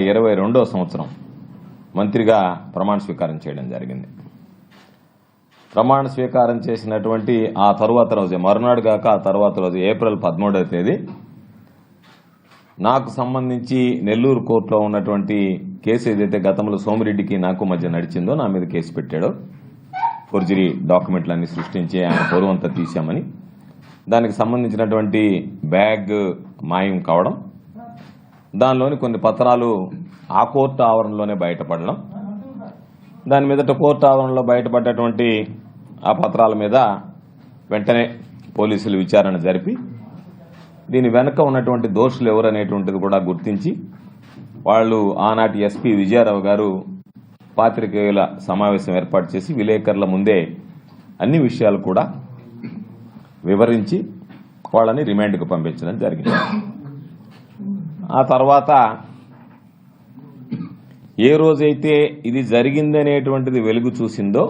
22వ సంవత్సరం మంత్రిగా ప్రమాణ స్వీకారం చేయడం జరిగింది. ప్రమాణ స్వీకారం చేసినటువంటి ఆ తరువాత రోజు మరునాడు కాక ఆ తర్వాత రోజు ఏప్రిల్ 13వ తేదీ నాకు సంబంధించి నెల్లూరు కోర్టులో ఉన్నటువంటి కేసు ఏదైతే గతంలో సోమిరెడ్డికి నాకు మధ్య నడిచిందో నా మీద కేసు పెట్టాడో, ఫోర్జరీ డాక్యుమెంట్లన్నీ సృష్టించి ఆయన పొరువంతా తీశామని, దానికి సంబంధించినటువంటి బ్యాగ్ మాయం కావడం, దానిలోని కొన్ని పత్రాలు ఆ కోర్టు ఆవరణలోనే బయటపడడం, దాని మీదట కోర్టు ఆవరణలో బయటపడ్డటువంటి ఆ పత్రాల మీద వెంటనే పోలీసులు విచారణ జరిపి దీని వెనక ఉన్నటువంటి దోషులు ఎవరనేటువంటిది కూడా గుర్తించి వాళ్ళు ఆనాటి ఎస్పీ విజయారావు గారు పాత్రికేయుల సమావేశం ఏర్పాటు చేసి విలేకరుల ముందే అన్ని విషయాలు కూడా వివరించి వాళ్ళని రిమాండ్కు పంపించడం జరిగింది. ఆ తర్వాత ఏ రోజైతే ఇది జరిగిందనేటువంటిది వెలుగు చూసిందో